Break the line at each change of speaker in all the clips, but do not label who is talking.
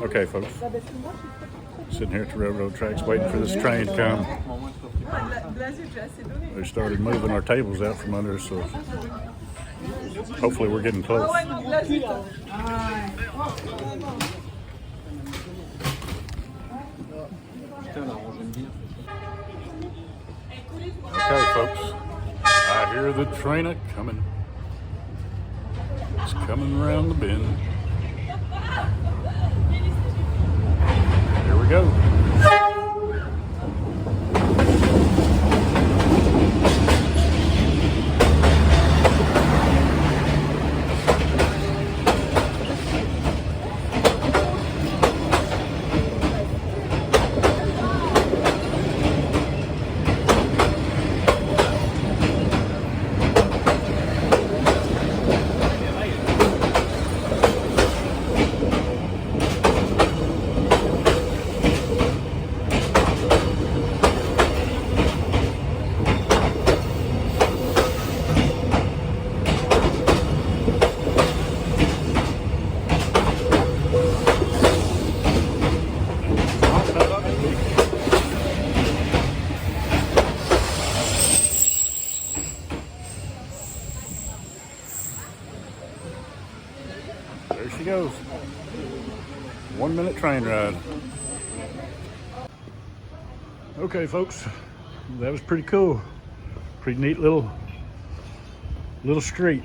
Okay, folks. Sitting here at the railroad tracks waiting for this train to come. They started moving our tables out from under us, so hopefully we're getting close. Okay, folks. I hear the train a-coming. It's coming around the bend. Here we go. There she goes. 1 minute train ride. Okay, folks, that was pretty cool. Pretty neat little street.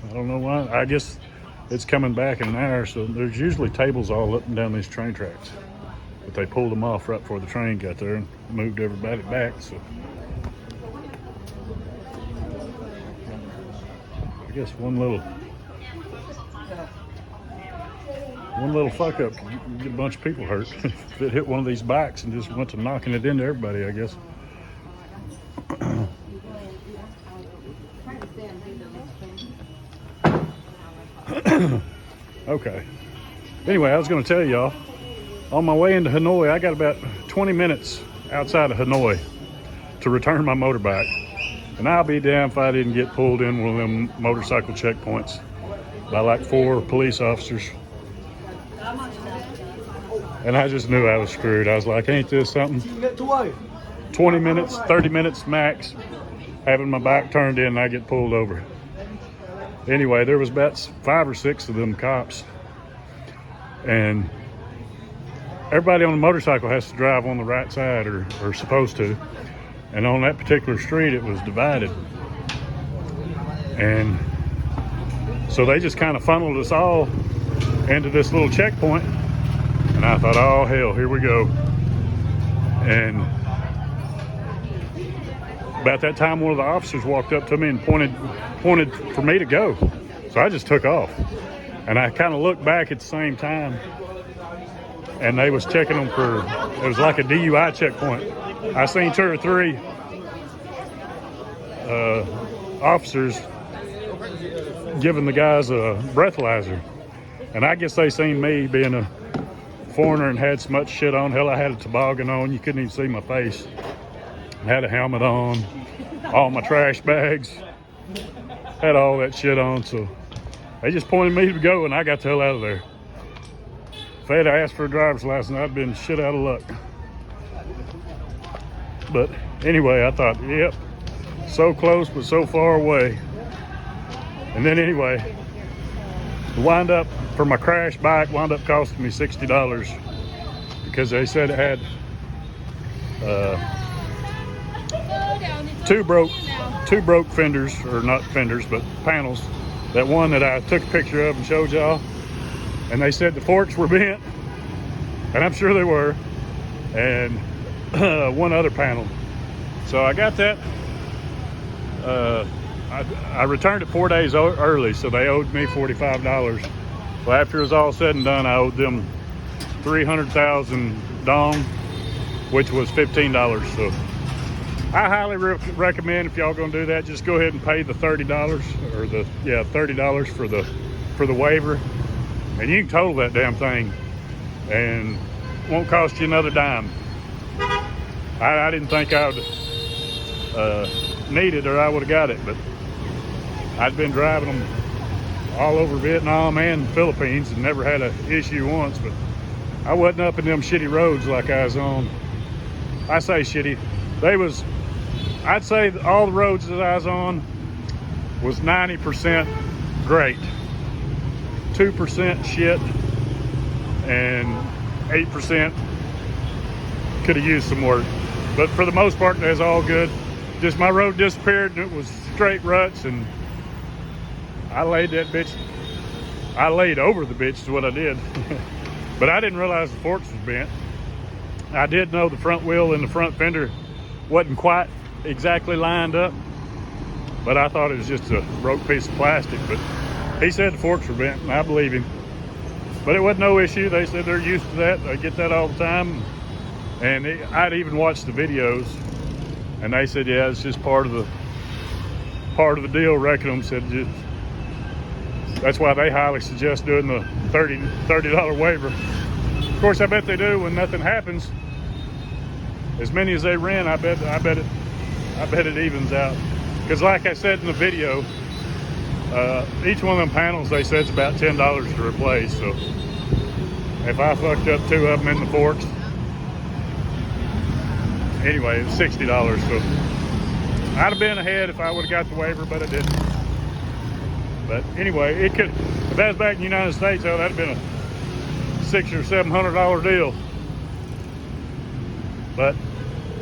I don't know why. I guess it's coming back in an hour, so there's usually tables all up and down these train tracks. But they pulled them off right before the train got there and moved everybody back, so I guess one little fuck up can get a bunch of people hurt if it hit one of these bikes and just went to knocking it into everybody, I guess. Okay. Anyway, I was going to tell y'all, on my way into Hanoi, I got about 20 minutes outside of Hanoi to return my motorbike. And I'll be damned if I didn't get pulled in one of them motorcycle checkpoints by like 4 police officers. And I just knew I was screwed. I was like, ain't this something? 20 minutes, 30 minutes max, having my bike turned in and I get pulled over. Anyway, there was about 5 or 6 of them cops. And everybody on the motorcycle has to drive on the right side or supposed to. And on that particular street, it was divided. And so they just kind of funneled us all into this little checkpoint. And I thought, oh, hell, here we go. And about that time, one of the officers walked up to me and pointed for me to go. So I just took off. And I kind of looked back at the same time. And they was checking them for, it was like a DUI checkpoint. I seen 2 or 3 officers giving the guys a breathalyzer. And I guess they seen me being a foreigner and had so much shit on. Hell, I had a toboggan on. You couldn't even see my face. I had a helmet on, all my trash bags, had all that shit on. So they just pointed me to go and I got the hell out of there. If I had asked for a driver's license, I'd been shit out of luck. But anyway, I thought, yep, so close but so far away. And then anyway, the wind up for my crash bike wound up costing me $60 because they said it had two broke fenders, or not fenders, but panels. That one that I took a picture of and showed y'all. And they said the forks were bent, and I'm sure they were, and one other panel. So I got that. I returned it 4 days early, so they owed me $45. Well, after it was all said and done, I owed them 300,000 dong, which was $15. So I highly recommend, if y'all gonna do that, just go ahead and pay the $30 or $30 for the waiver, and you can total that damn thing, and it won't cost you another dime. I didn't think I would need it, or I would have got it, but I'd been driving them all over Vietnam and Philippines and never had an issue once, but I wasn't up in them shitty roads like I was on. I say shitty. I'd say all the roads that I was on was 90% great. 2% shit and 8% could have used some work. But for the most part, that's all good. Just my road disappeared and it was straight ruts, and I laid that bitch. I laid over the bitch is what I did. But I didn't realize the forks was bent. I did know the front wheel and the front fender wasn't quite exactly lined up, but I thought it was just a broke piece of plastic. But he said the forks were bent, and I believe him. But it wasn't no issue. They said they're used to that. They get that all the time. And I'd even watched the videos, and they said, yeah, it's just part of the deal. Wrecking them said that's why they highly suggest doing the $30 waiver. Of course, I bet they do when nothing happens. As many as they rent, I bet it evens out. Because like I said in the video, each one of them panels, they said it's about $10 to replace. So if I fucked up 2 of them in the forks, anyway, it was $60. So I'd have been ahead if I would have got the waiver, but I didn't. But anyway, if that was back in the United States, though, that'd have been a $600 or $700 deal. But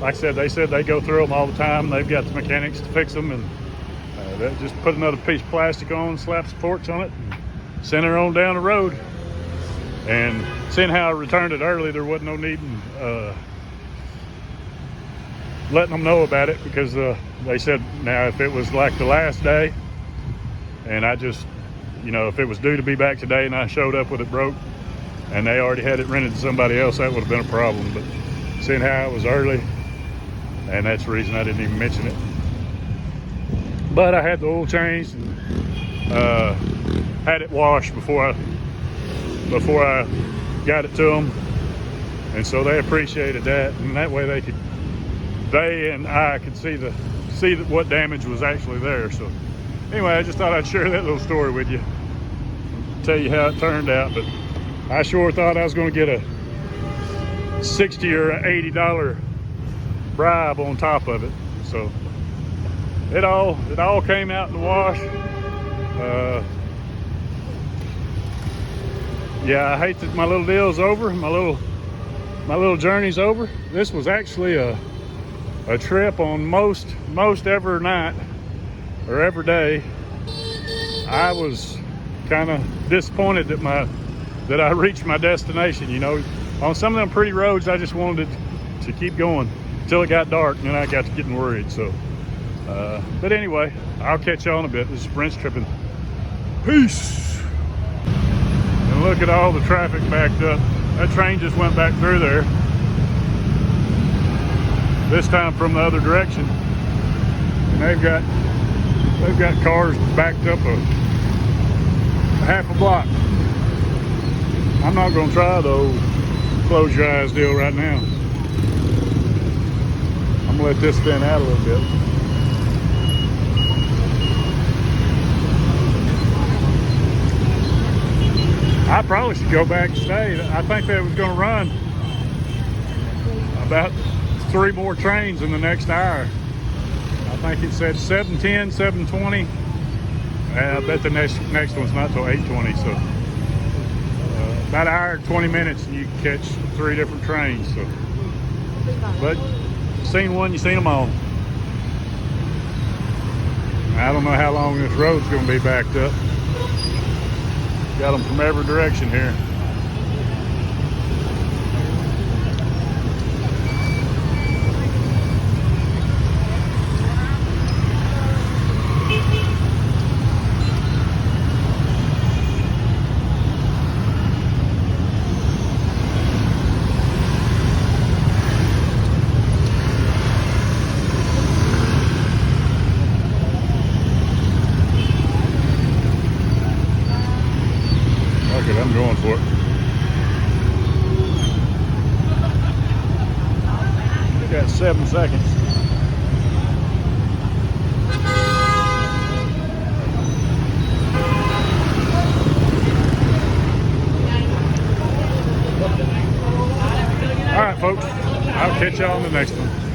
like I said, they go through them all the time. They've got the mechanics to fix them, and they just put another piece of plastic on, slap some forks on it, and send her on down the road. And seeing how I returned it early, there wasn't no need in letting them know about it, because they said now if it was like the last day, and I just, if it was due to be back today and I showed up with it broke and they already had it rented to somebody else, that would have been a problem. But seeing how it was early, and that's the reason I didn't even mention it. But I had the oil changed and had it washed before I got it to them, and so they appreciated that, and that way they and I could see what damage was actually there. So anyway, I just thought I'd share that little story with you, tell you how it turned out. But I sure thought I was going to get a $60 or $80 bribe on top of it. So it all came out in the wash. Yeah, I hate that my little deal's over. My little journey's over. This was actually a trip on most every night or every day. I was kind of disappointed that I reached my destination. On some of them pretty roads, I just wanted to keep going until it got dark, and then I got to getting worried. So, but anyway, I'll catch y'all in a bit. This is Brent's Tripping. Peace. And look at all the traffic backed up. That train just went back through there. This time from the other direction. And they've got cars backed up a half a block. I'm not going to try the old close your eyes deal right now. I'm going to let this thin out a little bit. I probably should go back and stay. I think they was going to run about 3 more trains in the next hour. I think it said 7:10, 7:20. I bet the next one's not till 8:20. So about an hour and 20 minutes, and you can catch 3 different trains. So, but you seen one, you seen them all. I don't know how long this road's going to be backed up. Got them from every direction here. I'm going for it. We got 7 seconds. right, folks. I'll catch y'all on the next one.